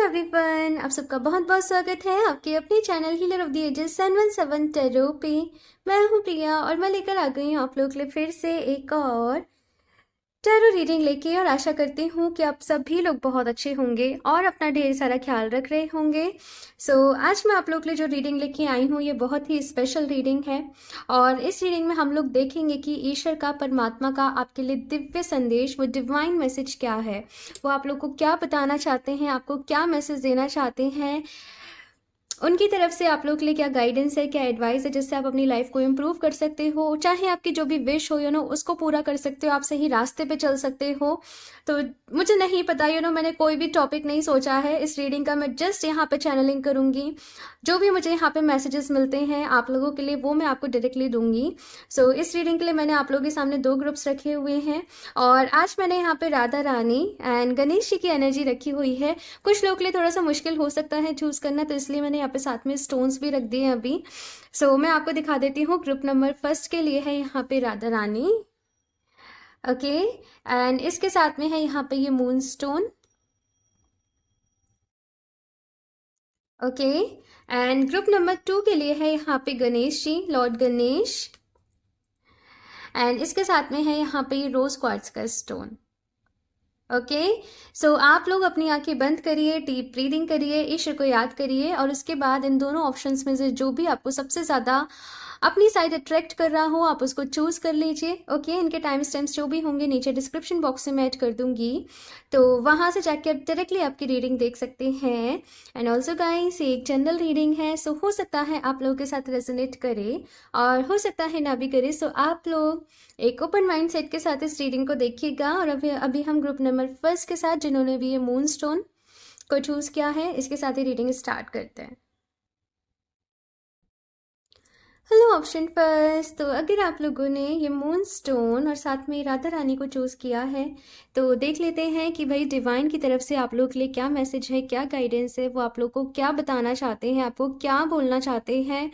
Everyone, आप सबका बहुत बहुत स्वागत है आपके अपने channel healer of the ages 717 tarot पे। मैं हूँ प्रिया और मैं लेकर आ गई हूँ आप लोग के लिए फिर से एक और टैरो रीडिंग लेके, और आशा करती हूँ कि आप सभी लोग बहुत अच्छे होंगे और अपना ढेर सारा ख्याल रख रहे होंगे। आज मैं आप लोग के लिए जो रीडिंग लेके आई हूँ ये बहुत ही स्पेशल रीडिंग है, और इस रीडिंग में हम लोग देखेंगे कि ईश्वर का, परमात्मा का आपके लिए दिव्य संदेश, वो डिवाइन मैसेज क्या है, वो आप लोग को क्या बताना चाहते हैं, आपको क्या मैसेज देना चाहते हैं, उनकी तरफ से आप लोग के लिए क्या गाइडेंस है, क्या एडवाइस है, जिससे आप अपनी लाइफ को इम्प्रूव कर सकते हो, चाहे आपकी जो भी विश हो उसको पूरा कर सकते हो, आप सही रास्ते पे चल सकते हो। तो मुझे नहीं पता, मैंने कोई भी टॉपिक नहीं सोचा है इस रीडिंग का, मैं जस्ट यहाँ पे चैनलिंग करूँगी। जो भी मुझे यहाँ पे मैसेजेस मिलते हैं आप लोगों के लिए वो मैं आपको डायरेक्टली दूंगी। इस रीडिंग के लिए मैंने आप लोगों के सामने 2 ग्रुप्स रखे हुए हैं, और आज मैंने यहाँ पे राधा रानी एंड गणेश जी की एनर्जी रखी हुई है। कुछ लोगों के लिए थोड़ा सा मुश्किल हो सकता है चूज करना, तो इसलिए मैंने यहाँ पे साथ में स्टोन्स भी रख दिए हैं अभी। मैं आपको दिखा देती हूँ। ग्रुप नंबर फर्स्ट के लिए है यहाँ पे राधा रानी, ओके, एंड इसके साथ में है यहाँ पे ये moon stone, okay, and group number 2 के लिए है यहाँ पे गणेश जी, लॉर्ड गणेश, एंड इसके साथ में है यहाँ पे ये रोज क्वार्ट्ज का स्टोन, ओके। आप लोग अपनी आंखें बंद करिए, डीप ब्रीदिंग करिए, ईश्वर को याद करिए, और उसके बाद इन दोनों ऑप्शंस में से जो भी आपको सबसे ज़्यादा अपनी साइड अट्रैक्ट कर रहा हो आप उसको चूज कर लीजिए, ओके। इनके टाइम स्टैम्प्स जो भी होंगे नीचे डिस्क्रिप्शन बॉक्स में मैं ऐड कर दूंगी, तो वहां से जाके आप डायरेक्टली आपकी रीडिंग देख सकते हैं। एंड ऑल्सो गाइस, एक जनरल रीडिंग है, हो सकता है आप लोगों के साथ रेजोनेट करे और हो सकता है ना भी करे। आप लोग एक ओपन माइंड सेट के साथ इस रीडिंग को देखिएगा। और अभी हम ग्रुप नंबर फर्स्ट के साथ, जिन्होंने भी ये मून स्टोन को चूज किया है, इसके साथ ही रीडिंग स्टार्ट करते हैं। हेलो ऑप्शन फर्स्ट, अगर आप लोगों ने ये मून स्टोन और साथ में राधा रानी को चूज किया है तो देख लेते हैं कि भाई डिवाइन की तरफ से आप लोग के लिए क्या मैसेज है, क्या गाइडेंस है, वो आप लोग को क्या बताना चाहते हैं, आपको क्या बोलना चाहते हैं,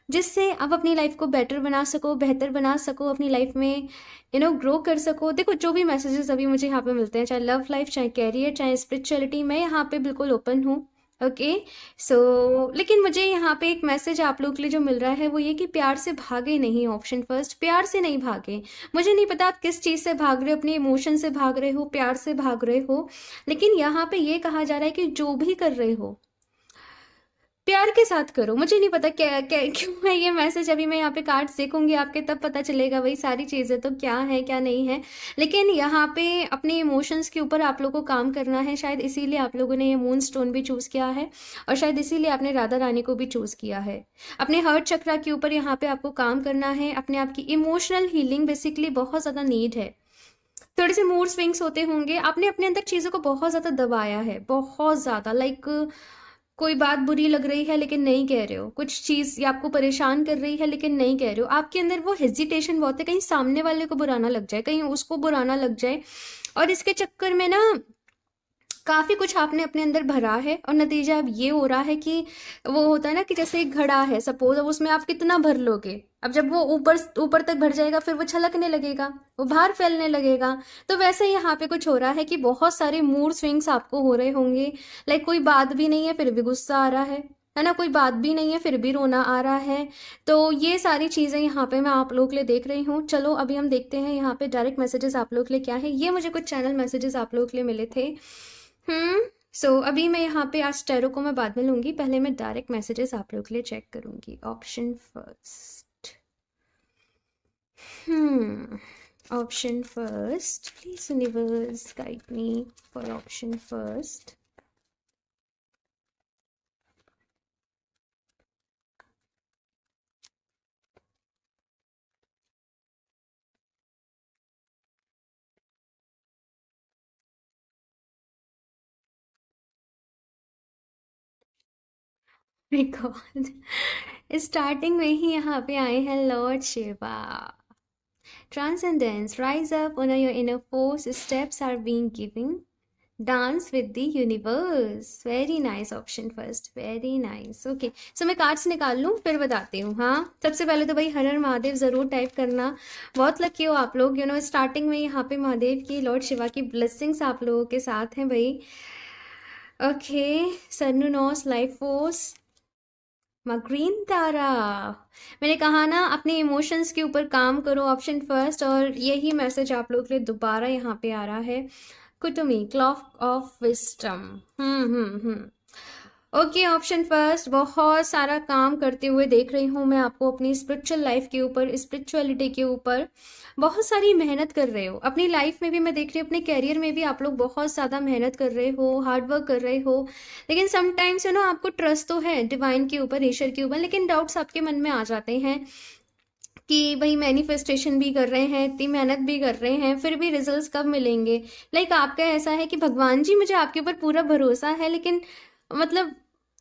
जिससे आप अपनी लाइफ को बेटर बना सको, बेहतर बना सको, अपनी लाइफ में ग्रो कर सको। देखो, जो भी मैसेजेस अभी मुझे यहाँ पे मिलते हैं, चाहे लव लाइफ, चाहे कैरियर, चाहे स्पिरिचुअलिटी, मैं यहाँ पे बिल्कुल ओपन हूँ, ओके। लेकिन मुझे यहाँ पे एक मैसेज आप लोग के लिए जो मिल रहा है वो ये कि प्यार से भागे नहीं। ऑप्शन फर्स्ट, प्यार से नहीं भागे। मुझे नहीं पता आप किस चीज़ से भाग रहे हो, अपने इमोशन से भाग रहे हो, प्यार से भाग रहे हो, लेकिन यहाँ पे ये कहा जा रहा है कि जो भी कर रहे हो प्यार के साथ करो। मुझे नहीं पता क्या क्या क्यों है ये मैसेज, अभी मैं यहाँ पे कार्ड्स देखूंगी आपके, तब पता चलेगा वही सारी चीज़ें तो क्या है क्या नहीं है। लेकिन यहाँ पे अपने इमोशंस के ऊपर आप लोगों को काम करना है, शायद इसीलिए आप लोगों ने ये मून स्टोन भी चूज़ किया है, और शायद इसीलिए आपने राधा रानी को भी चूज़ किया है। अपने हर्ट चक्रा के ऊपर यहाँ पे आपको काम करना है, अपने आप की इमोशनल हीलिंग बेसिकली बहुत ज़्यादा नीड है। थोड़े से मूड स्विंग्स होते होंगे, आपने अपने अंदर चीज़ों को बहुत ज़्यादा दबाया है, बहुत ज़्यादा, लाइक कोई बात बुरी लग रही है लेकिन नहीं कह रहे हो, कुछ चीज़ ये आपको परेशान कर रही है लेकिन नहीं कह रहे हो, आपके अंदर वो हेजिटेशन बहुत है, कहीं सामने वाले को बुरा ना लग जाए, कहीं उसको बुरा ना लग जाए, और इसके चक्कर में ना काफ़ी कुछ आपने अपने अंदर भरा है, और नतीजा अब ये हो रहा है कि वो होता है ना कि जैसे एक घड़ा है सपोज, अब उसमें आप कितना भर लोगे, अब जब वो ऊपर ऊपर तक भर जाएगा फिर वो छलकने लगेगा, वो बाहर फैलने लगेगा। तो वैसे ही यहाँ पे कुछ हो रहा है कि बहुत सारे मूड स्विंग्स आपको हो रहे होंगे, लाइक कोई बात भी नहीं है फिर भी गुस्सा आ रहा है ना, कोई बात भी नहीं है फिर भी रोना आ रहा है। तो ये सारी चीज़ें यहाँ पे मैं आप लोग के लिए देख रही हूँ। चलो अभी हम देखते हैं यहाँ पे डायरेक्ट मैसेजेस आप लोग के लिए क्या है। ये मुझे कुछ चैनल मैसेजेस आप लोग के लिए मिले थे। अभी मैं यहाँ पे आज टैरो को मैं बाद में लूंगी, पहले मैं डायरेक्ट मैसेजेस आप लोग के लिए चेक करूंगी। Option first, option first, please universe guide me for option first. My God, starting में ही यहाँ पे आए हैं Lord Shiva. Transcendence, rise up, honor your inner force, steps are being given. Dance with the universe. Very nice option first, very nice. Okay, मैं cards निकाल लूँ फिर बताती हूँ। हाँ, सबसे पहले तो भाई हर हर महादेव ज़रूर टाइप करना, बहुत लकी हो आप लोग। स्टार्टिंग में यहाँ पे महादेव की, लॉर्ड शिवा की ब्लेसिंग्स आप लोगों के साथ हैं भाई। ओके, सन्नुनॉस लाइफ फोर्स, ग्रीन तारा। मैंने कहा ना, अपने इमोशंस के ऊपर काम करो, ऑप्शन फर्स्ट। और यही मैसेज आप लोगों के लिए दोबारा यहाँ पे आ रहा है। कुटुमी, clock of wisdom. Hmm. Okay, option first, बहुत सारा काम करते हुए देख रही हूँ मैं आपको, अपनी स्पिरिचुअल लाइफ के ऊपर, स्पिरिचुअलिटी के ऊपर बहुत सारी मेहनत कर रहे हो। अपनी लाइफ में भी मैं देख रही हूँ, अपने कैरियर में भी आप लोग बहुत ज़्यादा मेहनत कर रहे हो, हार्ड वर्क कर रहे हो। लेकिन समटाइम्स आपको ट्रस्ट तो है डिवाइन के ऊपर, ईश्वर के ऊपर, लेकिन डाउट्स आपके मन में आ जाते हैं कि भाई मैनिफेस्टेशन भी कर रहे हैं, इतनी मेहनत भी कर रहे हैं, फिर भी रिजल्ट्स कब मिलेंगे। आपका ऐसा है कि भगवान जी, मुझे आपके ऊपर पूरा भरोसा है, लेकिन मतलब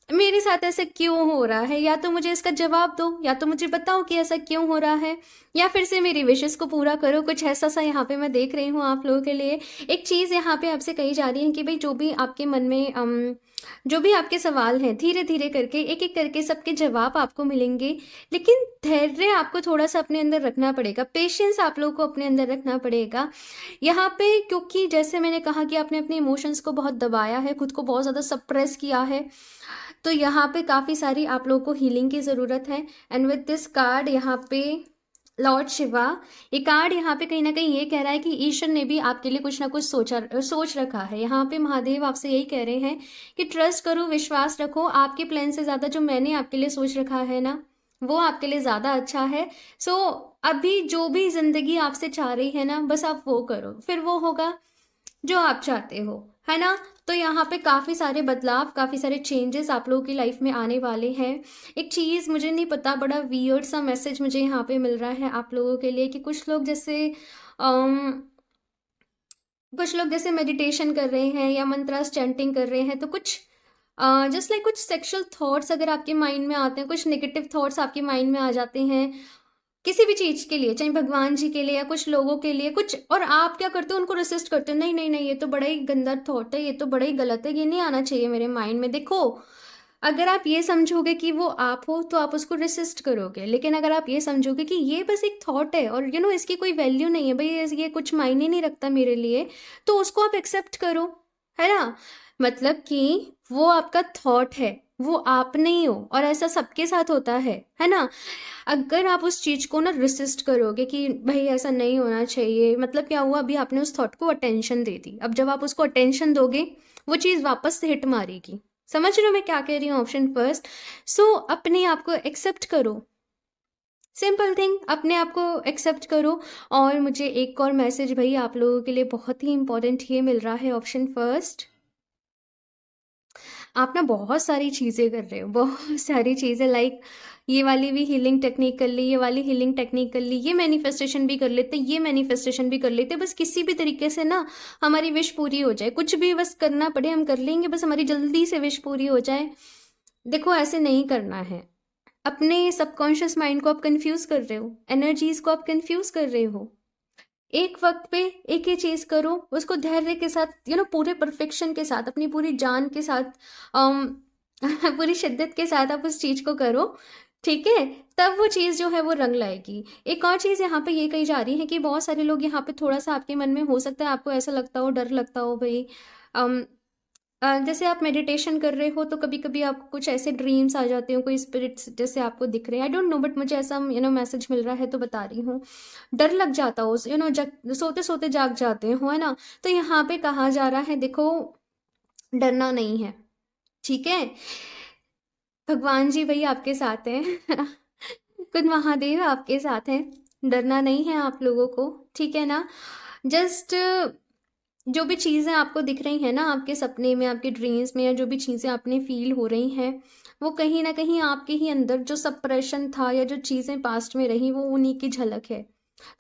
मेरे साथ ऐसा क्यों हो रहा है। या तो मुझे इसका जवाब दो, या तो मुझे बताओ कि ऐसा क्यों हो रहा है, या फिर से मेरी विशेष को पूरा करो। कुछ ऐसा सा यहाँ पे मैं देख रही हूँ आप लोगों के लिए। एक चीज़ यहाँ पे आपसे कही जा रही है कि भाई जो भी आपके मन में जो भी आपके सवाल हैं, धीरे धीरे करके, एक एक करके सबके जवाब आपको मिलेंगे। लेकिन धैर्य आपको थोड़ा सा अपने अंदर रखना पड़ेगा, पेशेंस आप लोगों को अपने अंदर रखना पड़ेगा यहाँ पे। क्योंकि जैसे मैंने कहा कि आपने अपने इमोशंस को बहुत दबाया है, खुद को बहुत ज़्यादा सप्रेस किया है, तो यहाँ पे काफ़ी सारी आप लोगों को हीलिंग की ज़रूरत है। एंड विद दिस कार्ड यहाँ पे लॉर्ड शिवा, ये कार्ड यहाँ पे कहीं ना कहीं ये कह रहा है कि ईश्वर ने भी आपके लिए कुछ ना कुछ सोच रखा है। यहाँ पे महादेव आपसे यही कह रहे हैं कि ट्रस्ट करो, विश्वास रखो, आपके प्लान से ज़्यादा जो मैंने आपके लिए सोच रखा है ना, वो आपके लिए ज़्यादा अच्छा है। सो अभी जो भी जिंदगी आपसे चाह रही है ना, बस आप वो करो, फिर वो होगा जो आप चाहते हो, है ना। तो यहाँ पे काफ़ी सारे बदलाव, काफ़ी सारे चेंजेस आप लोगों की लाइफ में आने वाले हैं। एक चीज़ मुझे नहीं पता, बड़ा वियर्ड सा मैसेज मुझे यहाँ पे मिल रहा है आप लोगों के लिए कि कुछ लोग जैसे मेडिटेशन कर रहे हैं या मंत्रास चैंटिंग कर रहे हैं, तो कुछ जस्ट लाइक कुछ सेक्सुअल थॉट्स अगर आपके माइंड में आते हैं, कुछ नेगेटिव थॉट्स आपके माइंड में आ जाते हैं किसी भी चीज के लिए, चाहे भगवान जी के लिए या कुछ लोगों के लिए कुछ, और आप क्या करते हो, उनको रेसिस्ट करते हो, नहीं नहीं नहीं, ये तो बड़ा ही गंदा थॉट है, ये तो बड़ा ही गलत है, ये नहीं आना चाहिए मेरे माइंड में। देखो, अगर आप ये समझोगे कि वो आप हो तो आप उसको रेसिस्ट करोगे, लेकिन अगर आप ये समझोगे कि ये बस एक थॉट है और इसकी कोई वैल्यू नहीं है भाई, ये कुछ मायने नहीं रखता मेरे लिए, तो उसको आप एक्सेप्ट करो, है ना। मतलब कि वो आपका थॉट है, वो आप नहीं हो, और ऐसा सबके साथ होता है ना। अगर आप उस चीज को ना रेसिस्ट करोगे कि भाई ऐसा नहीं होना चाहिए, मतलब क्या हुआ, अभी आपने उस थॉट को अटेंशन दे दी, अब जब आप उसको अटेंशन दोगे वो चीज वापस से हिट मारेगी। समझ रहे हो मैं क्या कह रही हूँ, ऑप्शन फर्स्ट। सो अपने आप को एक्सेप्ट करो, सिंपल थिंग, अपने आप को एक्सेप्ट करो। और मुझे एक और मैसेज भाई आप लोगों के लिए बहुत ही इंपॉर्टेंट ये मिल रहा है, ऑप्शन फर्स्ट। आप ना बहुत सारी चीज़ें कर रहे हो, बहुत सारी चीज़ें, लाइक ये वाली भी हीलिंग टेक्निक कर ली, ये वाली हीलिंग टेक्निक कर ली, ये मैनिफेस्टेशन भी कर लेते, ये मैनिफेस्टेशन भी कर लेते, बस किसी भी तरीके से ना हमारी विश पूरी हो जाए, कुछ भी बस करना पड़े हम कर लेंगे, बस हमारी जल्दी से विश पूरी हो जाए। देखो, ऐसे नहीं करना है। अपने सबकॉन्शियस माइंड को आप कंफ्यूज कर रहे हो, एनर्जीज को आप कंफ्यूज कर रहे हो। एक वक्त पे एक ही चीज करो, उसको धैर्य के साथ, पूरे परफेक्शन के साथ, अपनी पूरी जान के साथ, अम पूरी शिद्दत के साथ आप उस चीज को करो, ठीक है। तब वो चीज जो है वो रंग लाएगी। एक और चीज यहाँ पे ये कही जा रही है कि बहुत सारे लोग यहाँ पे, थोड़ा सा आपके मन में हो सकता है आपको ऐसा लगता हो, डर लगता हो भाई, जैसे आप मेडिटेशन कर रहे हो तो कभी कभी आपको कुछ ऐसे ड्रीम्स आ जाते हो, कोई स्पिरिट्स जैसे आपको दिख रहे हैं, आई डोंट नो, बट मुझे ऐसा मैसेज मिल रहा है तो बता रही हूँ। डर लग जाता हो, जग सोते सोते जाग जाते हो, है ना। तो यहाँ पे कहा जा रहा है, देखो, डरना नहीं है, ठीक है। भगवान जी भाई आपके साथ हैं खुद महादेव आपके साथ हैं, डरना नहीं है आप लोगों को, ठीक है ना। जस्ट जो भी चीज़ें आपको दिख रही हैं ना आपके सपने में, आपके ड्रीम्स में, या जो भी चीज़ें आपने फील हो रही हैं, वो कहीं ना कहीं आपके ही अंदर जो सप्रेशन था या जो चीज़ें पास्ट में रही, वो उन्हीं की झलक है।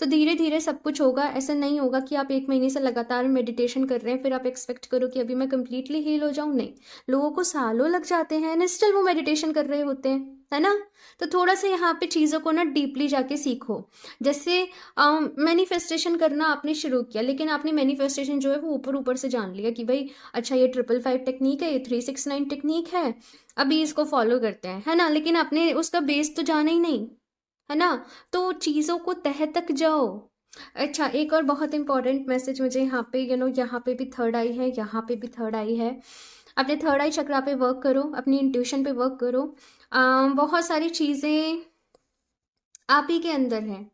तो धीरे धीरे सब कुछ होगा। ऐसा नहीं होगा कि आप 1 महीने से लगातार मेडिटेशन कर रहे हैं फिर आप एक्सपेक्ट करो कि अभी मैं कंप्लीटली हील हो जाऊं। नहीं, लोगों को सालों लग जाते हैं एंड स्टिल वो मेडिटेशन कर रहे होते हैं, है ना। तो थोड़ा सा यहाँ पे चीज़ों को ना डीपली जाके सीखो। जैसे मैनिफेस्टेशन करना आपने शुरू किया, लेकिन आपने मैनिफेस्टेशन जो है वो ऊपर ऊपर से जान लिया कि भाई अच्छा ये 555 टेक्निक है, ये 369 टेक्निक है, अभी इसको फॉलो करते हैं, है ना। लेकिन आपने उसका बेस तो जाना ही नहीं, है ना। तो चीज़ों को तह तक जाओ। अच्छा, एक और बहुत इंपॉर्टेंट मैसेज मुझे यहाँ पे यहाँ पे भी थर्ड आई है, यहाँ पे भी थर्ड आई है। अपने थर्ड आई चक्रा पे वर्क करो, अपनी इंट्यूशन पे वर्क करो। बहुत सारी चीज़ें आप ही के अंदर हैं,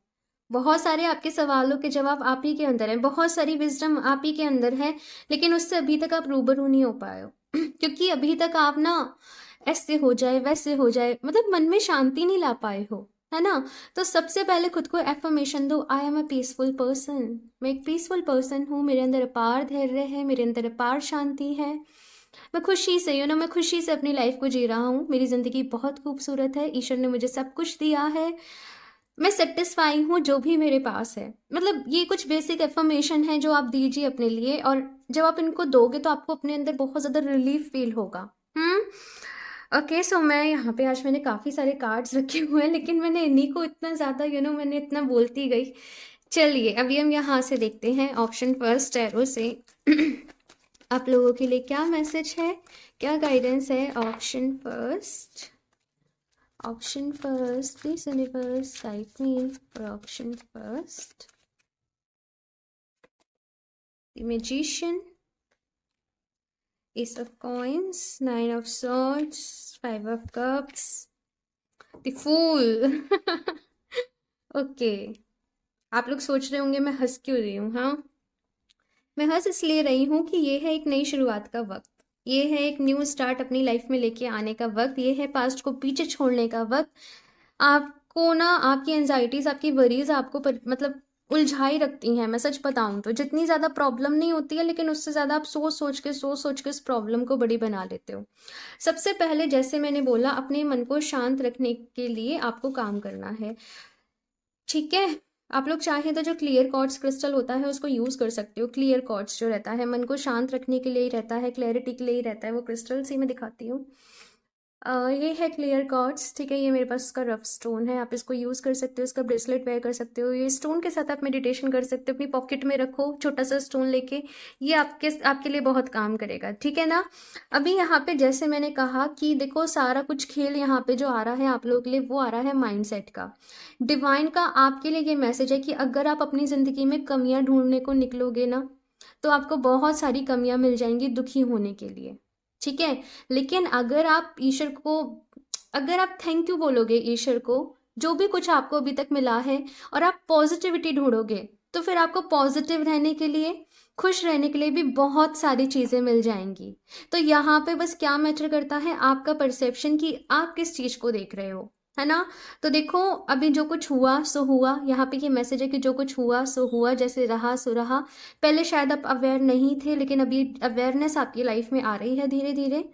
बहुत सारे आपके सवालों के जवाब आप ही के अंदर हैं, बहुत सारी विजडम आप ही के अंदर है, लेकिन उससे अभी तक आप रूबरू नहीं हो पाए हो क्योंकि अभी तक आप ना ऐसे हो जाए वैसे हो जाए, मतलब मन में शांति नहीं ला पाए हो, है ना। तो सबसे पहले खुद को एफर्मेशन दो, I am a peaceful person, मैं एक पीसफुल पर्सन हूँ, मेरे अंदर अपार धैर्य है, मेरे अंदर अपार शांति है, मैं खुशी से मैं खुशी से अपनी लाइफ को जी रहा हूँ, मेरी ज़िंदगी बहुत खूबसूरत है, ईश्वर ने मुझे सब कुछ दिया है, मैं सेटिस्फाई हूँ जो भी मेरे पास है। मतलब ये कुछ बेसिक एफर्मेशन है जो आप दीजिए अपने लिए, और जब आप इनको दोगे तो आपको अपने अंदर बहुत ज़्यादा रिलीफ फील होगा। ओके, सो मैं यहाँ पे आज मैंने काफ़ी सारे कार्ड्स रखे हुए हैं, लेकिन मैंने इन्हीं को इतना ज़्यादा मैंने इतना बोलती गई। चलिए अभी हम यहाँ से देखते हैं ऑप्शन फर्स्ट एरो से आप लोगों के लिए क्या मैसेज है, क्या गाइडेंस है। Option first please universe guide me for option first. The magician, ace of coins, nine of swords, five of cups, the fool okay, आप लोग सोच रहे होंगे मैं हंस क्यों रही हूँ। हाँ, मैं हंस इसलिए रही हूँ कि ये है एक नई शुरुआत का वक्त, ये है एक न्यू स्टार्ट अपनी लाइफ में लेके आने का वक्त, ये है पास्ट को पीछे छोड़ने का वक्त। आपको ना आपकी एंजाइटीज, आपकी वरीज आपको मतलब उलझाई रखती हैं। मैं सच बताऊं तो जितनी ज़्यादा प्रॉब्लम नहीं होती है, लेकिन उससे ज़्यादा आप सोच सोच के उस प्रॉब्लम को बड़ी बना लेते हो। सबसे पहले जैसे मैंने बोला, अपने मन को शांत रखने के लिए आपको काम करना है, ठीक है। आप लोग चाहें तो जो क्लियर क्वार्ट्ज क्रिस्टल होता है उसको यूज़ कर सकते हो। क्लियर क्वार्ट्ज जो रहता है मन को शांत रखने के लिए ही रहता है, क्लैरिटी के लिए ही रहता है, वो क्रिस्टल से मैं दिखाती हूँ। ये है क्लियर क्वार्ट्ज, ठीक है। ये मेरे पास उसका रफ स्टोन है, आप इसको यूज़ कर सकते हो, इसका ब्रेसलेट वेयर कर सकते हो, ये स्टोन के साथ आप मेडिटेशन कर सकते हो, अपनी पॉकेट में रखो छोटा सा स्टोन लेके, ये आपके लिए बहुत काम करेगा, ठीक है ना। अभी यहाँ पे जैसे मैंने कहा कि देखो सारा कुछ खेल यहाँ पे जो आ रहा है आप लोगों के लिए, वो आ रहा है माइंडसेट का। डिवाइन का आपके लिए ये मैसेज है कि अगर आप अपनी ज़िंदगी में कमियां ढूंढने को निकलोगे ना, तो आपको बहुत सारी कमियां मिल जाएंगी दुखी होने के लिए, ठीक है। लेकिन अगर आप थैंक यू बोलोगे ईश्वर को, जो भी कुछ आपको अभी तक मिला है, और आप पॉजिटिविटी ढूंढोगे, तो फिर आपको पॉजिटिव रहने के लिए, खुश रहने के लिए भी बहुत सारी चीज़ें मिल जाएंगी। तो यहाँ पे बस क्या मैटर करता है, आपका परसेप्शन, कि आप किस चीज़ को देख रहे हो, है ना। तो देखो अभी जो कुछ हुआ सो हुआ, यहाँ पे ये मैसेज है कि जो कुछ हुआ सो हुआ, जैसे रहा सो रहा। पहले शायद आप अवेयर नहीं थे, लेकिन अभी अवेयरनेस आपकी लाइफ में आ रही है धीरे धीरे।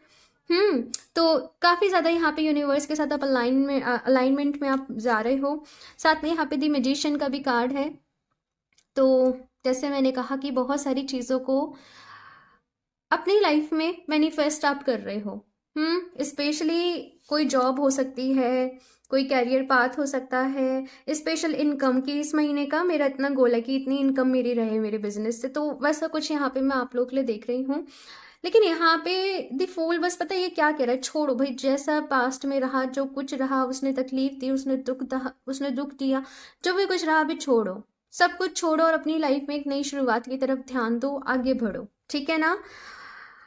हम्म तो काफ़ी ज़्यादा यहाँ पे यूनिवर्स के साथ आप अलाइनमेंट में आप जा रहे हो। साथ में यहाँ पे दी मैजिशियन का भी कार्ड है। तो जैसे मैंने कहा कि बहुत सारी चीज़ों को अपनी लाइफ में मैनिफेस्ट आप कर रहे हो। स्पेशली कोई जॉब हो सकती है, कोई कैरियर पाथ हो सकता है, स्पेशल इनकम की, इस महीने का मेरा इतना गोल है कि इतनी इनकम मेरी रहे मेरे बिजनेस से, तो वैसा कुछ यहाँ पे मैं आप लोग के लिए देख रही हूँ। लेकिन यहाँ पे द फूल बस पता है ये क्या कह रहा है, छोड़ो भाई, जैसा पास्ट में रहा, जो कुछ रहा, उसने तकलीफ दी, उसने दुख दिया, जो भी कुछ रहा अभी छोड़ो, सब कुछ छोड़ो और अपनी लाइफ में एक नई शुरुआत की तरफ ध्यान दो, आगे बढ़ो, ठीक है ना।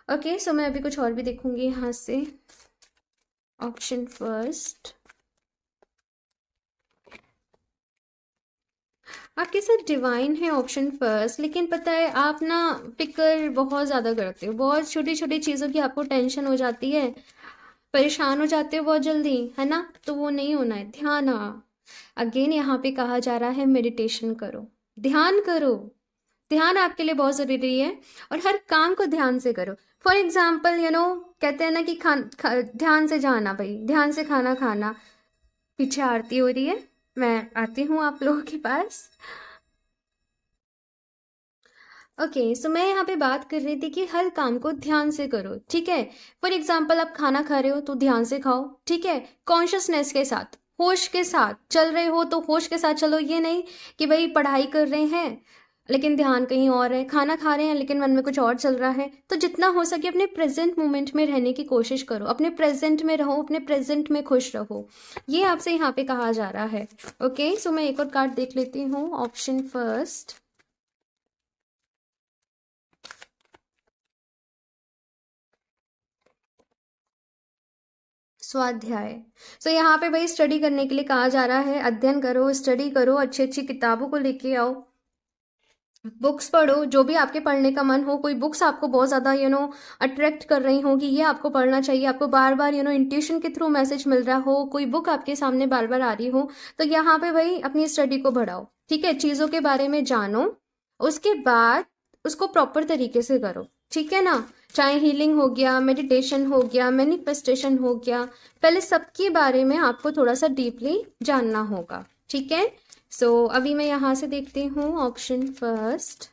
ओके, सो मैं अभी कुछ और भी देखूंगी यहाँ से। ऑप्शन फर्स्ट, आपके साथ डिवाइन है ऑप्शन फर्स्ट, लेकिन पता है आप ना फिक्र बहुत ज़्यादा करते हो, बहुत छोटी छोटी चीज़ों की आपको टेंशन हो जाती है, परेशान हो जाते हो बहुत जल्दी, है ना। तो वो नहीं होना है, ध्यान। हाँ, अगेन यहाँ पे कहा जा रहा है मेडिटेशन करो, ध्यान करो। ध्यान आपके लिए बहुत ज़रूरी है, और हर काम को ध्यान से करो। फॉर एग्जाम्पल कहते हैं ना कि ध्यान से जाना भाई, ध्यान से खाना खाना। पीछे आरती हो रही है, मैं आती हूँ आप लोगों के पास। ओके, सो मैं यहाँ पे बात कर रही थी कि हर काम को ध्यान से करो, ठीक है। फॉर एग्जाम्पल आप खाना खा रहे हो तो ध्यान से खाओ, ठीक है, कॉन्शियसनेस के साथ, होश के साथ चल रहे हो तो होश के साथ चलो। ये नहीं कि भाई पढ़ाई कर रहे हैं लेकिन ध्यान कहीं और है, खाना खा रहे हैं लेकिन मन में कुछ और चल रहा है। तो जितना हो सके अपने प्रेजेंट मोमेंट में रहने की कोशिश करो, अपने प्रेजेंट में रहो, अपने प्रेजेंट में खुश रहो, ये आपसे यहाँ पे कहा जा रहा है। ओके, सो मैं एक और कार्ड देख लेती हूँ। ऑप्शन फर्स्ट, स्वाध्याय। सो यहाँ पे भाई स्टडी करने के लिए कहा जा रहा है, अध्ययन करो, स्टडी करो, अच्छी अच्छी किताबों को लेके आओ, बुक्स पढ़ो, जो भी आपके पढ़ने का मन हो। कोई बुक्स आपको बहुत ज़्यादा अट्रैक्ट कर रही हो कि ये आपको पढ़ना चाहिए, आपको बार बार इंट्यूशन के थ्रू मैसेज मिल रहा हो, कोई बुक आपके सामने बार बार आ रही हो, तो यहाँ पे भाई अपनी स्टडी को बढ़ाओ, ठीक है, चीज़ों के बारे में जानो, उसके बाद उसको प्रॉपर तरीके से करो, ठीक है ना। चाहे हीलिंग हो गया, मेडिटेशन हो गया, मैनिफेस्टेशन हो गया, पहले सबके बारे में आपको थोड़ा सा डीपली जानना होगा, ठीक है। अभी मैं यहाँ से देखती हूँ option first.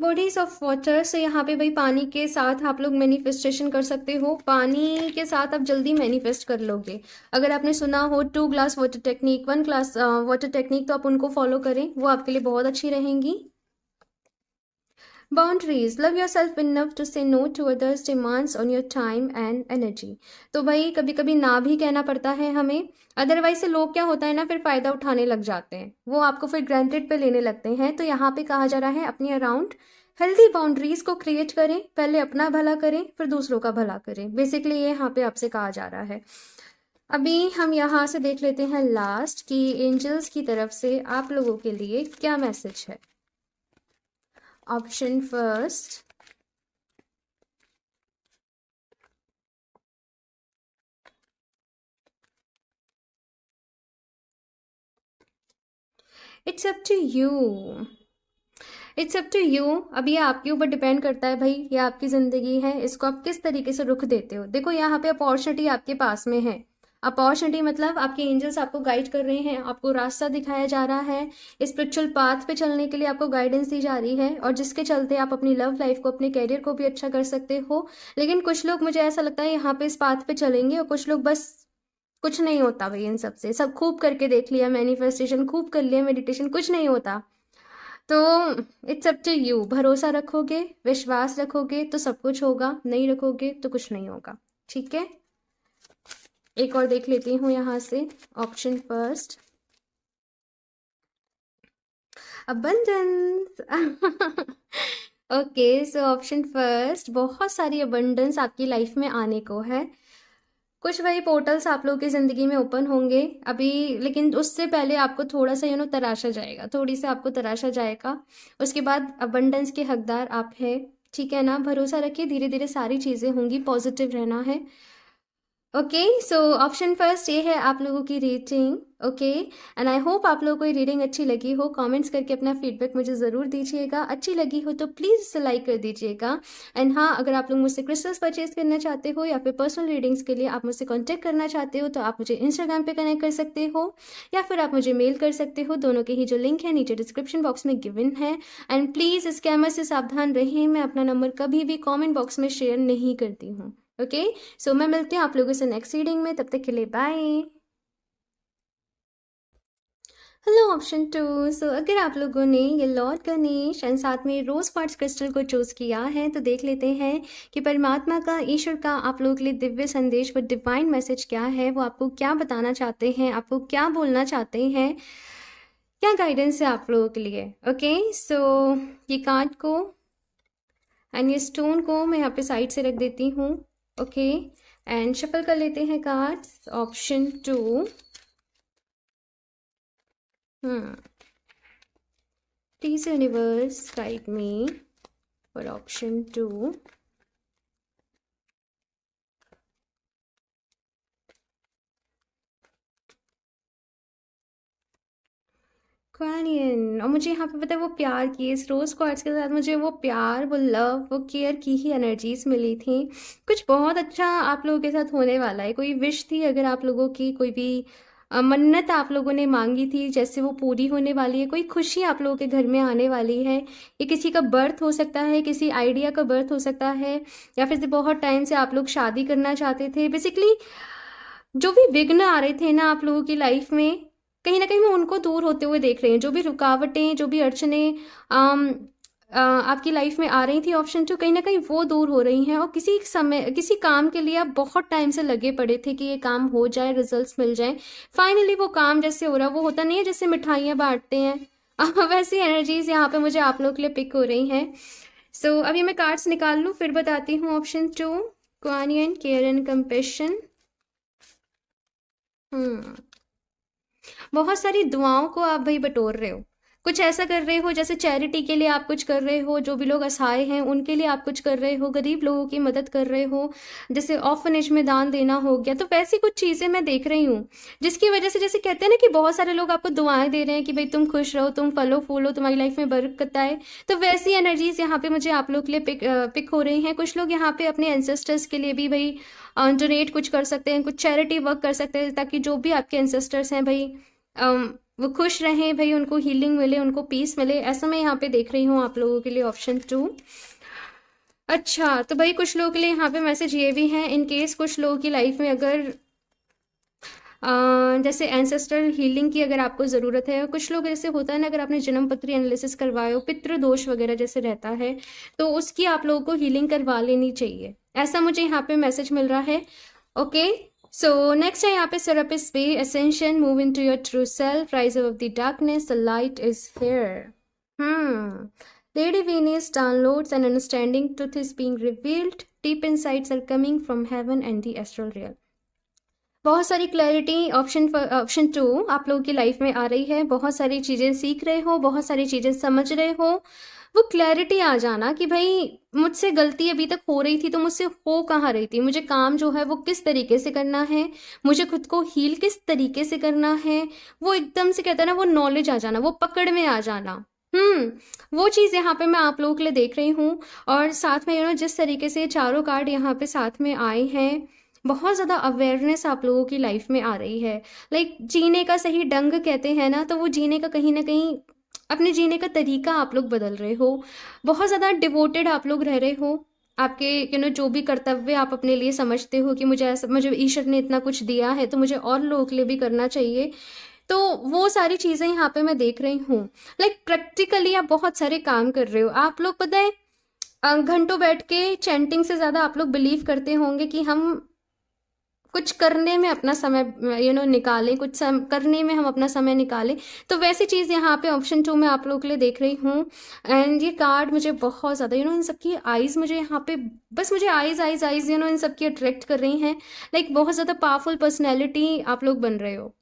Bodies of water. से यहाँ पे भाई पानी के साथ आप लोग मैनिफेस्टेशन कर सकते हो, पानी के साथ आप जल्दी मैनिफेस्ट कर लोगे। अगर आपने सुना हो 2 glass water technique, 1 glass water technique, तो आप उनको फॉलो करें, वो आपके लिए बहुत अच्छी रहेंगी। Boundaries, love yourself enough to say no to others demands on your time and energy. तो भाई कभी कभी ना भी कहना पड़ता है हमें, अदरवाइज से लोग क्या होता है ना, फिर फायदा उठाने लग जाते हैं, वो आपको फिर ग्रांटेड पे लेने लगते हैं। तो यहाँ पे कहा जा रहा है अपने अराउंड हेल्दी बाउंड्रीज को क्रिएट करें, पहले अपना भला करें फिर दूसरों का भला करें, बेसिकली ये यहाँ पे आपसे कहा जा रहा है। अभी हम यहाँ से देख लेते हैं लास्ट कि एंजल्स की तरफ से आप लोगों के लिए क्या मैसेज है। Option first, it's up to you, it's up to you. अब ये आपके ऊपर डिपेंड करता है भाई, ये आपकी ज़िंदगी है, इसको आप किस तरीके से रुख देते हो। देखो यहाँ पे अपॉर्चुनिटी आपके पास में है, अपॉर्चुनिटी मतलब आपके एंजल्स आपको गाइड कर रहे हैं, आपको रास्ता दिखाया जा रहा है, स्पिरिचुअल पाथ पे चलने के लिए आपको गाइडेंस दी जा रही है, और जिसके चलते आप अपनी लव लाइफ को, अपने कैरियर को भी अच्छा कर सकते हो। लेकिन कुछ लोग, मुझे ऐसा लगता है, यहाँ पे इस पाथ पे चलेंगे, और कुछ लोग बस कुछ नहीं होता भाई इन सब से, सब खूब करके देख लिया, मैनिफेस्टेशन खूब कर लिया, मेडिटेशन, कुछ नहीं होता। तो इट्स अप टू यू, भरोसा रखोगे, विश्वास रखोगे तो सब कुछ होगा, नहीं रखोगे तो कुछ नहीं होगा, ठीक है। एक और देख लेती हूँ यहाँ से option first, abundance. Okay, so option first, बहुत सारी अबंडेंस आपकी लाइफ में आने को है। कुछ वही पोर्टल्स आप लोगों की ज़िंदगी में ओपन होंगे अभी, लेकिन उससे पहले आपको थोड़ा सा तराशा जाएगा, थोड़ी सी आपको तराशा जाएगा। उसके बाद अबंडेंस के हकदार आप हैं, ठीक है ना। भरोसा रखिए, धीरे धीरे सारी चीज़ें होंगी, पॉजिटिव रहना है। ओके, सो ऑप्शन फर्स्ट ये है आप लोगों की rating. Okay, and I hope आप लोगों को ये रीडिंग अच्छी लगी हो। कमेंट्स करके अपना फीडबैक मुझे ज़रूर दीजिएगा, अच्छी लगी हो तो प्लीज़ इसे लाइक कर दीजिएगा। एंड हाँ, अगर आप लोग मुझसे क्रिस्टल्स परचेज करना चाहते हो या फिर पर्सनल रीडिंग्स के लिए आप मुझसे कॉन्टैक्ट करना चाहते हो, तो आप मुझे इंस्टाग्राम पे कनेक्ट कर सकते हो या फिर आप मुझे मेल कर सकते हो। दोनों के ही जो लिंक है नीचे डिस्क्रिप्शन बॉक्स में गिवन है। एंड प्लीज़ स्कैमर से सावधान रहें, मैं अपना नंबर कभी भी कॉमेंट बॉक्स में शेयर नहीं करती हूँ। ओके, सो मैं मिलती हूँ आप लोगों से नेक्स्ट रीडिंग में, तब तक के लिए बाय। Hello option 2। सो अगर आप लोगों ने ये लॉर्ड गणेश एंड साथ में रोज क्वार्ट्ज क्रिस्टल को चूज किया है, तो देख लेते हैं कि परमात्मा का, ईश्वर का आप लोगों के लिए दिव्य संदेश व डिवाइन मैसेज क्या है, वो आपको क्या बताना चाहते हैं, आपको क्या बोलना चाहते हैं, क्या गाइडेंस है आप लोगों के लिए। ओके, सो ये कार्ड को एंड ये स्टोन को मैं यहाँ पे साइड से रख देती हूँ। ओके, एंड शफल कर लेते हैं cards. Option 2, please universe guide me for option 2। क्वानियन, और मुझे यहाँ पे पता है वो प्यार की, इस रोज़ क्वार्ट्ज के साथ मुझे वो प्यार, वो लव, वो केयर की ही एनर्जीज मिली थी। कुछ बहुत अच्छा आप लोगों के साथ होने वाला है। कोई विश थी अगर आप लोगों की, कोई भी मन्नत आप लोगों ने मांगी थी, जैसे वो पूरी होने वाली है। कोई खुशी आप लोगों के घर में आने वाली है। ये किसी का बर्थ हो सकता है, किसी आइडिया का बर्थ हो सकता है, या फिर बहुत टाइम से आप लोग शादी करना चाहते थे। बेसिकली जो भी विघ्न आ रहे थे ना आप लोगों की लाइफ में, कहीं ना कहीं मैं उनको दूर होते हुए देख रही हूँ। जो भी रुकावटें, जो भी अड़चने आपकी लाइफ में आ रही थी, ऑप्शन 2, कहीं ना कहीं वो दूर हो रही हैं। और किसी समय, किसी काम के लिए आप बहुत टाइम से लगे पड़े थे कि ये काम हो जाए, रिजल्ट्स मिल जाए, फाइनली वो काम जैसे हो रहा, वो होता नहीं है जैसे मिठाइयाँ बांटते हैं, वैसी एनर्जीज यहाँ पे मुझे आप लोगों के लिए पिक हो रही हैं। अभी मैं कार्ड्स निकाल लूँ फिर बताती हूँ। Option 2 Quan Yin care and compassion. बहुत सारी दुआओं को आप भाई बटोर रहे हो, कुछ ऐसा कर रहे हो जैसे चैरिटी के लिए आप कुछ कर रहे हो, जो भी लोग असहाय हैं उनके लिए आप कुछ कर रहे हो, गरीब लोगों की मदद कर रहे हो, जैसे ऑर्फनेज में दान देना हो गया। तो वैसी कुछ चीज़ें मैं देख रही हूँ जिसकी वजह से, जैसे कहते हैं ना कि बहुत सारे लोग आपको दुआएं दे रहे हैं कि भाई तुम खुश रहो, तुम फलो फूलो, तुम्हारी लाइफ में बरकत आए। तो वैसी एनर्जीज यहाँ पे मुझे आप लोग के लिए पिक हो रही हैं। कुछ लोग यहाँ पे अपने एंसेस्टर्स के लिए भी भाई डोनेट कुछ कर सकते हैं, कुछ चैरिटी वर्क कर सकते हैं, ताकि जो भी आपके एंसेस्टर्स हैं भाई वो खुश रहें भाई, उनको हीलिंग मिले, उनको पीस मिले। ऐसा मैं यहाँ पे देख रही हूँ आप लोगों के लिए। ऑप्शन 2। अच्छा, तो भाई कुछ लोगों के लिए यहाँ पे मैसेज ये भी है, इन केस कुछ लोगों की लाइफ में अगर जैसे एंसेस्टर हीलिंग की अगर आपको ज़रूरत है, कुछ लोग ऐसे होता है ना, अगर आपने जन्म पत्री एनालिसिस करवाए हो, पितृ दोष वगैरह जैसे रहता है, तो उसकी आप लोगों को हीलिंग करवा लेनी चाहिए, ऐसा मुझे यहाँ पे मैसेज मिल रहा है। ओके, सो नेक्स्ट है यहाँ पे Serapis Bey ascension, move into your true self, rise above the darkness, the light is here. Lady Venus downloads an understanding, truth is being revealed, deep insights are coming from heaven and the astral realm. बहुत सारी clarity option 2 आप लोगों की life में आ रही है। बहुत सारी चीज़ें सीख रहे हो, बहुत सारी चीज़ें समझ रहे हो। वो क्लैरिटी आ जाना कि भाई मुझसे गलती अभी तक हो रही थी तो मुझसे हो कहाँ रही थी, मुझे काम जो है वो किस तरीके से करना है, मुझे खुद को हील किस तरीके से करना है, वो एकदम से कहता है ना, वो नॉलेज आ जाना, वो पकड़ में आ जाना। वो चीज़ यहाँ पे मैं आप लोगों के लिए देख रही हूँ। और साथ में जिस तरीके से चारों कार्ड यहाँ पे साथ में आए हैं, बहुत ज़्यादा अवेयरनेस आप लोगों की लाइफ में आ रही है। लाइक जीने का सही ढंग कहते हैं ना, तो वो जीने का कहीं ना कहीं अपने जीने का तरीका आप लोग बदल रहे हो। बहुत ज़्यादा डिवोटेड आप लोग रह रहे हो। आपके जो भी कर्तव्य आप अपने लिए समझते हो कि मुझे ईश्वर ने इतना कुछ दिया है तो मुझे और लोगों के लिए भी करना चाहिए। तो वो सारी चीज़ें यहाँ पे मैं देख रही हूँ। लाइक प्रैक्टिकली आप बहुत सारे काम कर रहे हो। आप लोग पता है घंटों बैठ के चैंटिंग से ज़्यादा आप लोग बिलीव करते होंगे कि हम कुछ करने में अपना समय निकालें, करने में हम अपना समय निकालें। तो वैसी चीज़ यहाँ पे ऑप्शन 2 में आप लोगों के लिए देख रही हूँ। एंड ये कार्ड मुझे बहुत ज़्यादा इन सबकी आइज़, मुझे यहाँ पे बस मुझे आइज़ आइज़ आइज़ इन सबकी अट्रैक्ट कर रही हैं। लाइक बहुत ज़्यादा पावरफुल पर्सनैलिटी आप लोग बन रहे हो।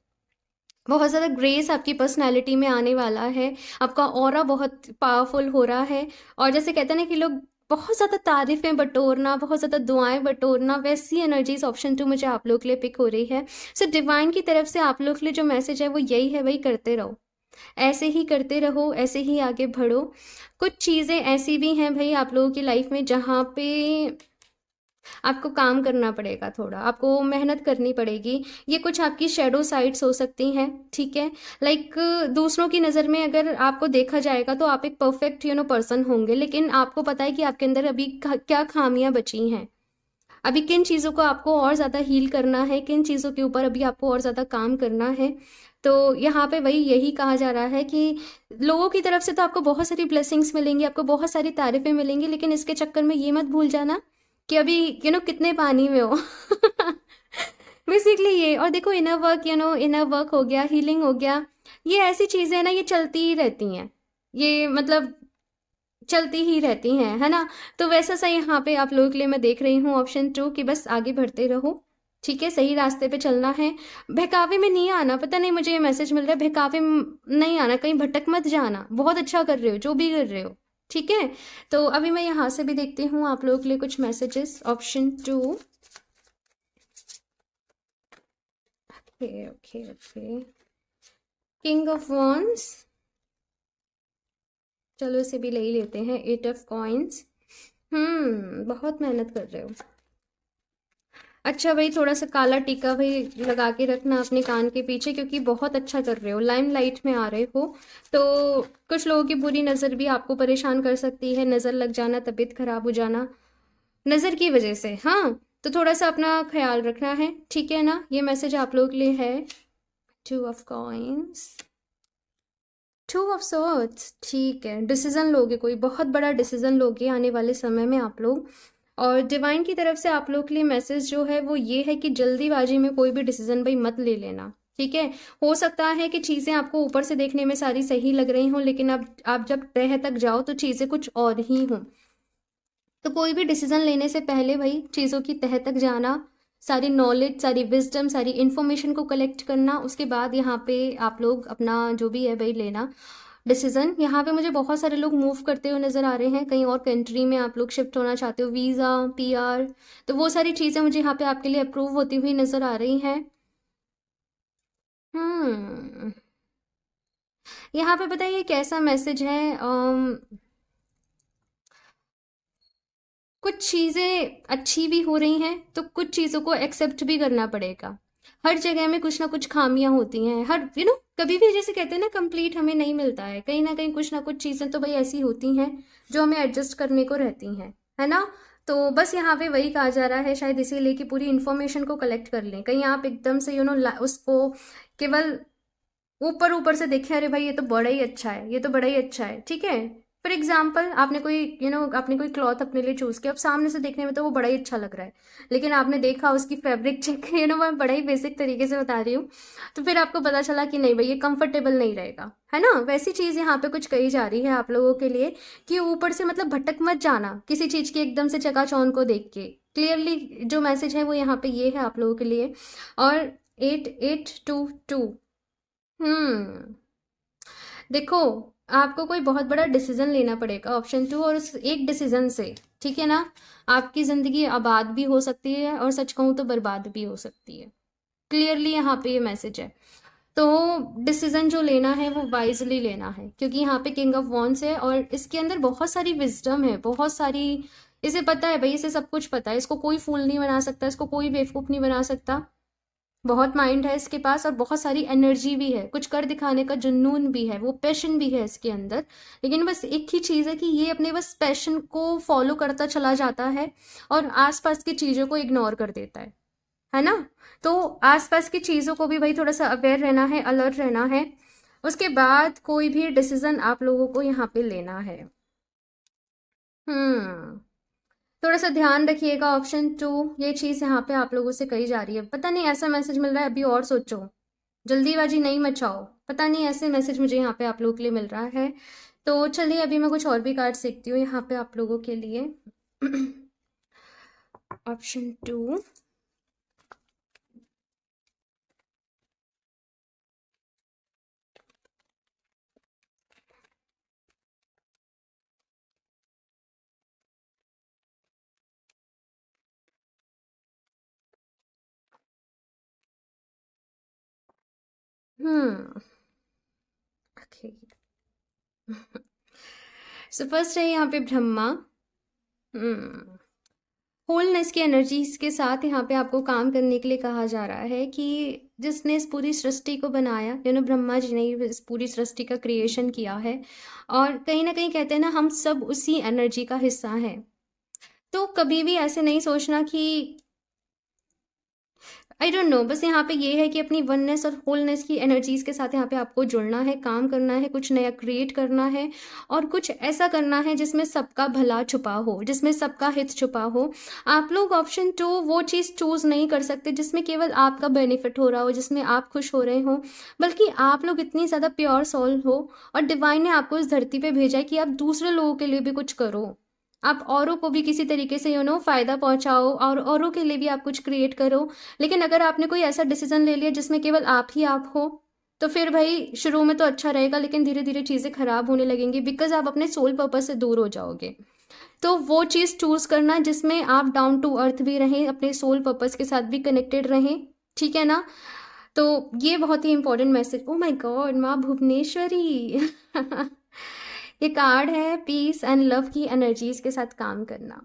बहुत ज़्यादा ग्रेस आपकी पर्सनैलिटी में आने वाला है। आपका ऑरा बहुत पावरफुल हो रहा है। और जैसे कहते हैं ना कि लोग बहुत ज़्यादा तारीफ़ें बटोरना, बहुत ज़्यादा दुआएं बटोरना, वैसी एनर्जीज ऑप्शन 2 मुझे आप लोग के लिए पिक हो रही है। सो डिवाइन की तरफ से आप लोग के लिए जो मैसेज है वो यही है, वही करते रहो, ऐसे ही करते रहो, ऐसे ही आगे बढ़ो। कुछ चीज़ें ऐसी भी हैं भाई आप लोगों की लाइफ में जहाँ पे आपको काम करना पड़ेगा, थोड़ा आपको मेहनत करनी पड़ेगी। ये कुछ आपकी शेडो साइड्स हो सकती हैं, ठीक है। लाइक दूसरों की नज़र में अगर आपको देखा जाएगा तो आप एक परफेक्ट पर्सन होंगे, लेकिन आपको पता है कि आपके अंदर अभी क्या खामियां बची हैं, अभी किन चीज़ों को आपको और ज़्यादा हील करना है, किन चीज़ों के ऊपर अभी आपको और ज़्यादा काम करना है। तो यहाँ पे वही यही कहा जा रहा है कि लोगों की तरफ से तो आपको बहुत सारी ब्लेसिंग्स मिलेंगी, आपको बहुत सारी तारीफें मिलेंगी, लेकिन इसके चक्कर में ये मत भूल जाना कि अभी कितने पानी में हो। बेसिकली ये, और देखो इनर वर्क इनर वर्क हो गया, हीलिंग हो गया, ये ऐसी चीज़ें ना ये चलती ही रहती हैं, ये मतलब चलती ही रहती हैं, है ना। तो वैसा सा यहाँ पे आप लोगों के लिए मैं देख रही हूँ ऑप्शन 2 कि बस आगे बढ़ते रहो, ठीक है, सही रास्ते पे चलना है। बहकावे में नहीं आना, पता नहीं मुझे ये मैसेज मिल रहा है, बहकावे में नहीं आना, कहीं भटक मत जाना, बहुत अच्छा कर रहे हो जो भी कर रहे हो, ठीक है। तो अभी मैं यहाँ से भी देखती हूँ आप लोगों के लिए कुछ messages option 2। Okay okay okay, king of wands, चलो इसे भी ले ही लेते हैं। 8 ऑफ कॉइन्स, बहुत मेहनत कर रहे हो। अच्छा भाई, थोड़ा सा काला टीका भाई लगा के रखना अपने कान के पीछे, क्योंकि बहुत अच्छा कर रहे हो, लाइमलाइट में आ रहे हो। तो कुछ लोगों की बुरी नज़र भी आपको परेशान कर सकती है, नज़र लग जाना, तबीयत खराब हो जाना नज़र की वजह से। हाँ, तो थोड़ा सा अपना ख्याल रखना है, ठीक है ना। ये मैसेज आप लोगों के लिए है। 2 ऑफ कॉइन्स, 2 ऑफ सॉर्ड्स, ठीक है। डिसीजन लोगे, कोई बहुत बड़ा डिसीजन लोगे आने वाले समय में आप लोग। और डिवाइन की तरफ से आप लोग के लिए मैसेज जो है वो ये है कि जल्दीबाजी में कोई भी डिसीजन भाई मत ले लेना, ठीक है। हो सकता है कि चीज़ें आपको ऊपर से देखने में सारी सही लग रही हों, लेकिन अब आप जब तह तक जाओ तो चीज़ें कुछ और ही हों। तो कोई भी डिसीजन लेने से पहले भाई चीज़ों की तह तक जाना, सारी नॉलेज, सारी विजडम, सारी इन्फॉर्मेशन को कलेक्ट करना, उसके बाद यहाँ पे आप लोग अपना जो भी है भाई लेना डिसीजन। यहाँ पे मुझे बहुत सारे लोग मूव करते हुए नज़र आ रहे हैं, कहीं और कंट्री में आप लोग शिफ्ट होना चाहते हो, वीज़ा, पीआर, तो वो सारी चीज़ें मुझे यहाँ पे आपके लिए अप्रूव होती हुई नज़र आ रही हैं। हम्म यहाँ पे बताइए कैसा मैसेज है। कुछ चीज़ें अच्छी भी हो रही हैं तो कुछ चीज़ों को एक्सेप्ट भी करना पड़ेगा। हर जगह में कुछ ना कुछ खामियां होती हैं, हर कभी भी जैसे कहते हैं ना कंप्लीट हमें नहीं मिलता है, कहीं ना कहीं कुछ ना कुछ चीज़ें तो भाई ऐसी होती हैं जो हमें एडजस्ट करने को रहती हैं, है ना। तो बस यहाँ पे वही कहा जा रहा है शायद इसीलिए कि पूरी इन्फॉर्मेशन को कलेक्ट कर लें, कहीं आप एकदम से उसको केवल ऊपर ऊपर से देखे, अरे भाई ये तो बड़ा ही अच्छा है, ये तो बड़ा ही अच्छा है, ठीक है। फॉर एग्जाम्पल आपने कोई आपने कोई क्लॉथ अपने लिए चूज किया, अब सामने से देखने में तो वो बड़ा ही अच्छा लग रहा है, लेकिन आपने देखा उसकी फैब्रिक चेक मैं बड़ा ही बेसिक तरीके से बता रही हूँ, तो फिर आपको पता चला कि नहीं भाई ये कंफर्टेबल नहीं रहेगा, है ना। वैसी चीज़ यहाँ पे कुछ कही जा रही है आप लोगों के लिए कि ऊपर से मतलब भटक मत जाना किसी चीज़ की एकदम से चकाचौंध को देख के। क्लियरली जो मैसेज है वो यहाँ पे ये है आप लोगों के लिए। और 8822, हम्म देखो आपको कोई बहुत बड़ा डिसीजन लेना पड़ेगा, ऑप्शन 2, और उस एक डिसीजन से, ठीक है ना, आपकी जिंदगी आबाद भी हो सकती है और सच कहूँ तो बर्बाद भी हो सकती है। क्लियरली यहाँ पे ये मैसेज है। तो डिसीजन जो लेना है वो वाइजली लेना है, क्योंकि यहाँ पे किंग ऑफ वॉन्ड्स है और इसके अंदर बहुत सारी विजडम है, बहुत सारी, इसे पता है भाई, इसे सब कुछ पता है, इसको कोई फूल नहीं बना सकता, इसको कोई बेवकूफ़ नहीं बना सकता। बहुत माइंड है इसके पास और बहुत सारी एनर्जी भी है, कुछ कर दिखाने का जुनून भी है, वो पैशन भी है इसके अंदर। लेकिन बस एक ही चीज़ है कि ये अपने बस पैशन को फॉलो करता चला जाता है और आसपास की चीज़ों को इग्नोर कर देता है ना। तो आसपास की चीज़ों को भी भाई थोड़ा सा अवेयर रहना है, अलर्ट रहना है, उसके बाद कोई भी डिसीजन आप लोगों को यहाँ पे लेना है। हम्म थोड़ा सा ध्यान रखिएगा, ऑप्शन 2 ये चीज़ यहाँ पे आप लोगों से कही जा रही है। पता नहीं ऐसा मैसेज मिल रहा है, अभी और सोचो, जल्दीबाजी नहीं मचाओ, पता नहीं ऐसे मैसेज मुझे यहाँ पे आप लोगों के लिए मिल रहा है। तो चलिए अभी मैं कुछ और भी कार्ड सीखती हूँ यहाँ पे आप लोगों के लिए। ऑप्शन 2, हम्म ओके। सो फर्स्ट है यहाँ पे ब्रह्मा। हम्म होलनेस की एनर्जीज के साथ यहाँ पे आपको काम करने के लिए कहा जा रहा है कि जिसने इस पूरी सृष्टि को बनाया, ब्रह्मा जी ने इस पूरी सृष्टि का क्रिएशन किया है, और कहीं ना कहीं कहते हैं ना हम सब उसी एनर्जी का हिस्सा हैं। तो कभी भी ऐसे नहीं सोचना कि आई डोंट नो, बस यहाँ पे ये है कि अपनी वननेस और होलनेस की एनर्जीज के साथ यहाँ पे आपको जुड़ना है, काम करना है, कुछ नया क्रिएट करना है और कुछ ऐसा करना है जिसमें सबका भला छुपा हो, जिसमें सबका हित छुपा हो। आप लोग ऑप्शन 2 वो चीज़ चूज नहीं कर सकते जिसमें केवल आपका बेनिफिट हो रहा हो, जिसमें आप खुश हो रहे हो, बल्कि आप लोग इतनी ज़्यादा प्योर सोल हो और डिवाइन ने आपको इस धरती पे भेजा है कि आप दूसरे लोगों के लिए भी कुछ करो, आप औरों को भी किसी तरीके से फायदा पहुंचाओ और औरों के लिए भी आप कुछ क्रिएट करो। लेकिन अगर आपने कोई ऐसा डिसीजन ले लिया जिसमें केवल आप ही आप हो, तो फिर भाई शुरू में तो अच्छा रहेगा लेकिन धीरे धीरे चीज़ें खराब होने लगेंगी, बिकॉज आप अपने सोल पर्पज से दूर हो जाओगे। तो वो चीज़ चूज करना जिसमें आप डाउन टू अर्थ भी रहें, अपने सोल पर्पज के साथ भी कनेक्टेड रहें, ठीक है ना। तो ये बहुत ही important message, oh my god, माँ भुवनेश्वरी। ये कार्ड है पीस एंड लव की एनर्जीज के साथ काम करना।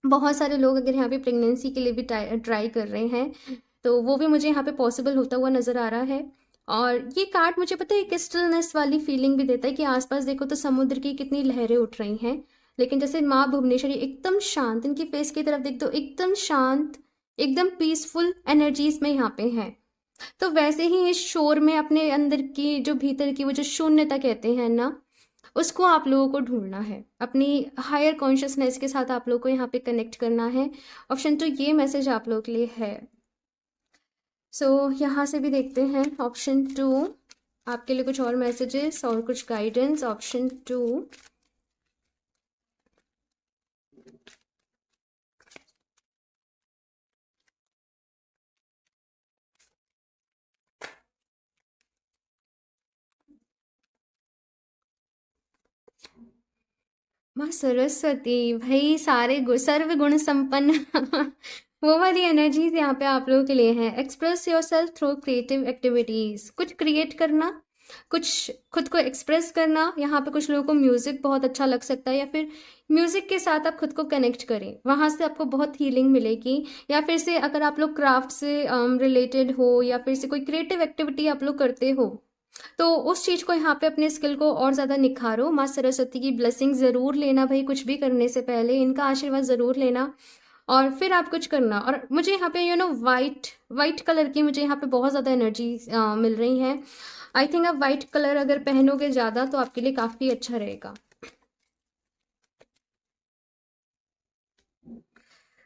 बहुत सारे लोग अगर यहाँ पे प्रेगनेंसी के लिए भी ट्राई कर रहे हैं तो वो भी मुझे यहाँ पे पॉसिबल होता हुआ नज़र आ रहा है। और ये कार्ड मुझे पता है एक स्टिलनेस वाली फीलिंग भी देता है कि आसपास देखो तो समुद्र की कितनी लहरें उठ रही हैं, लेकिन जैसे माँ भुवनेश्वरी एकदम शांत, इनकी फेस की तरफ देख दो, एकदम शांत, एकदम पीसफुल एनर्जीज में यहाँ पे हैं। तो वैसे ही इस शोर में अपने अंदर की जो भीतर की वो जो शून्यता कहते हैं ना, उसको आप लोगों को ढूंढना है, अपनी हायर कॉन्शियसनेस के साथ आप लोगों को यहाँ पे कनेक्ट करना है। ऑप्शन 2 ये मैसेज आप लोगों के लिए है। सो यहाँ से भी देखते हैं ऑप्शन 2 आपके लिए कुछ और मैसेजेस और कुछ गाइडेंस। ऑप्शन 2, माँ सरस्वती, भाई सारे सर्व गुण संपन्न वो वाली एनर्जीज यहाँ पे आप लोगों के लिए है। Express your self through creative activities, कुछ क्रिएट करना, कुछ खुद को एक्सप्रेस करना। यहाँ पे कुछ लोगों को म्यूजिक बहुत अच्छा लग सकता है, या फिर म्यूजिक के साथ आप खुद को कनेक्ट करें, वहां से आपको बहुत हीलिंग मिलेगी। या फिर से अगर आप लोग क्राफ्ट से रिलेटेड हो, या फिर से कोई क्रिएटिव एक्टिविटी आप लोग करते हो, तो उस चीज को यहाँ पे अपने स्किल को और ज्यादा निखारो। माँ सरस्वती की ब्लेसिंग जरूर लेना भाई, कुछ भी करने से पहले इनका आशीर्वाद जरूर लेना और फिर आप कुछ करना। और मुझे यहाँ पे वाइट वाइट कलर की मुझे यहाँ पे बहुत ज़्यादा एनर्जी मिल रही है। आई थिंक आप वाइट कलर अगर पहनोगे ज़्यादा तो आपके लिए काफ़ी अच्छा रहेगा।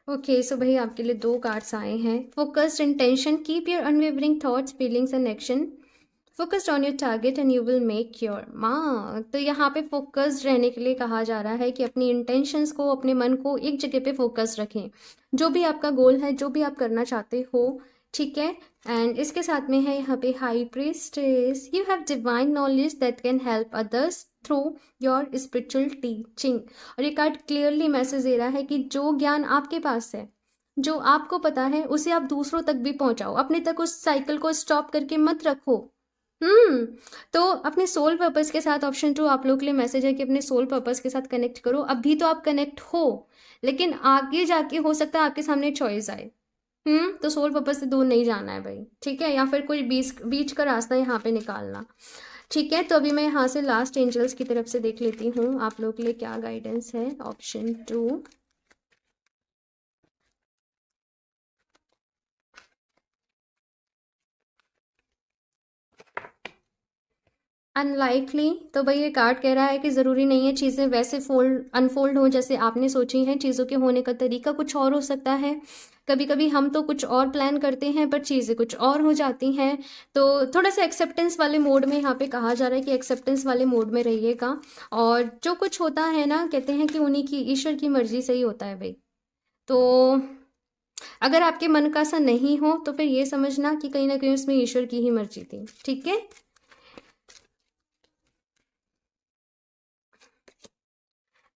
ओके सो भाई आपके लिए 2 कार्ड्स आए हैं। Focused intention, keep your unwavering thoughts feelings and action focused on your target and you will make your माँ। तो यहाँ पे फोकस्ड रहने के लिए कहा जा रहा है कि अपनी इंटेंशंस को, अपने मन को एक जगह पे फोकस रखें। जो भी आपका गोल है, जो भी आप करना चाहते हो, ठीक है। एंड इसके साथ में है यहाँ पे high priestess, you have divine knowledge that can help others through your spiritual teaching. और ये कार्ड क्लियरली मैसेज दे रहा है कि जो ज्ञान आपके पास है, जो आपको पता है, उसे आप दूसरों तक भी पहुंचाओ। अपने तक उस साइकिल को स्टॉप करके मत रखो। हम्म। तो अपने सोल पर्पस के साथ, ऑप्शन 2 आप लोग के लिए मैसेज है कि अपने सोल पर्पस के साथ कनेक्ट करो। अभी तो आप कनेक्ट हो, लेकिन आगे जाके हो सकता है आपके सामने चॉइस आए। तो सोल पर्पस से दूर नहीं जाना है भाई, ठीक है। या फिर कोई बीच बीच का रास्ता यहाँ पे निकालना, ठीक है। तो अभी मैं यहाँ से लास्ट एंजल्स की तरफ से देख लेती हूँ आप लोग के लिए क्या गाइडेंस है। Option 2, unlikely. तो भाई ये कार्ड कह रहा है कि ज़रूरी नहीं है चीज़ें वैसे अनफोल्ड हो जैसे आपने सोची हैं। चीज़ों के होने का तरीका कुछ और हो सकता है। कभी कभी हम तो कुछ और प्लान करते हैं पर चीज़ें कुछ और हो जाती हैं। तो थोड़ा सा एक्सेप्टेंस वाले मोड में यहाँ पे कहा जा रहा है कि एक्सेप्टेंस वाले मोड में रहिएगा। और जो कुछ होता है ना, कहते हैं कि उन्हीं की, ईश्वर की मर्जी से ही होता है भाई। तो अगर आपके मन का ऐसा नहीं हो तो फिर ये समझना कि कहीं ना कहीं उसमें ईश्वर की ही मर्जी थी, ठीक है।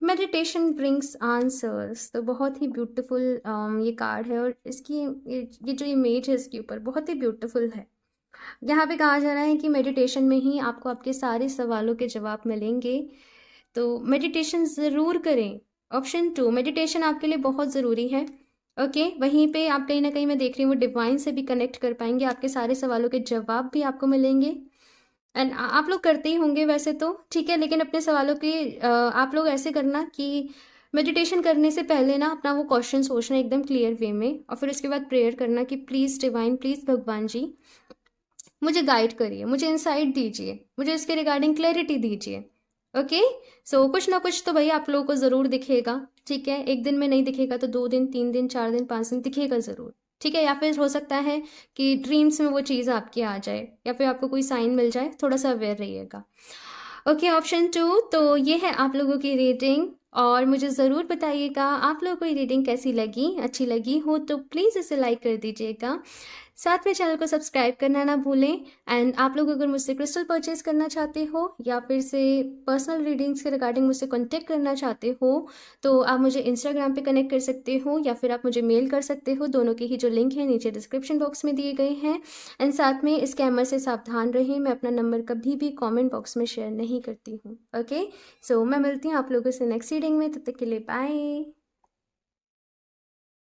मेडिटेशन ब्रिंग्स आंसर्स, तो बहुत ही ब्यूटीफुल ये कार्ड है। और इसकी ये जो इमेज है इसके ऊपर बहुत ही ब्यूटीफुल है। यहाँ पे कहा जा रहा है कि मेडिटेशन में ही आपको आपके सारे सवालों के जवाब मिलेंगे। तो मेडिटेशन ज़रूर करें। ऑप्शन 2, मेडिटेशन आपके लिए बहुत ज़रूरी है। ओके, वहीं पे आप कहीं ना कहीं मैं देख रही हूँ वो डिवाइन से भी कनेक्ट कर पाएंगे, आपके सारे सवालों के जवाब भी आपको मिलेंगे। एंड आप लोग करते ही होंगे वैसे तो, ठीक है। लेकिन अपने सवालों के आप लोग ऐसे करना कि मेडिटेशन करने से पहले ना अपना वो क्वेश्चन सोचना एकदम क्लियर वे में, और फिर उसके बाद प्रेयर करना कि प्लीज़ डिवाइन, प्लीज़ भगवान जी मुझे गाइड करिए, मुझे इंसाइट दीजिए, मुझे इसके रिगार्डिंग क्लैरिटी दीजिए। ओके। सो कुछ ना कुछ तो भाई आप लोगों को ज़रूर दिखेगा, ठीक है। एक दिन में नहीं दिखेगा तो 2 दिन, 3 दिन, 4 दिन, 5 दिन दिखेगा ज़रूर, ठीक है। या फिर हो सकता है कि ड्रीम्स में वो चीज़ आपकी आ जाए, या फिर आपको कोई साइन मिल जाए। थोड़ा सा अवेयर रहिएगा। ओके, ऑप्शन 2, तो ये है आप लोगों की रीडिंग। और मुझे ज़रूर बताइएगा आप लोगों को ये रीडिंग कैसी लगी। अच्छी लगी हो तो प्लीज़ इसे लाइक कर दीजिएगा, साथ में चैनल को सब्सक्राइब करना ना भूलें। एंड आप लोग अगर मुझसे क्रिस्टल परचेज करना चाहते हो, या फिर से पर्सनल रीडिंग्स के रिगार्डिंग मुझसे कांटेक्ट करना चाहते हो, तो आप मुझे इंस्टाग्राम पे कनेक्ट कर सकते हो, या फिर आप मुझे मेल कर सकते हो। दोनों के ही जो लिंक है नीचे डिस्क्रिप्शन बॉक्स में दिए गए हैं। एंड साथ में स्कैमर से सावधान रहें, मैं अपना नंबर कभी भी कॉमेंट बॉक्स में शेयर नहीं करती हूँ। ओके, सो मैं मिलती हूँ आप लोगों से नेक्स्ट रीडिंग में। तब तक के लिए बाय।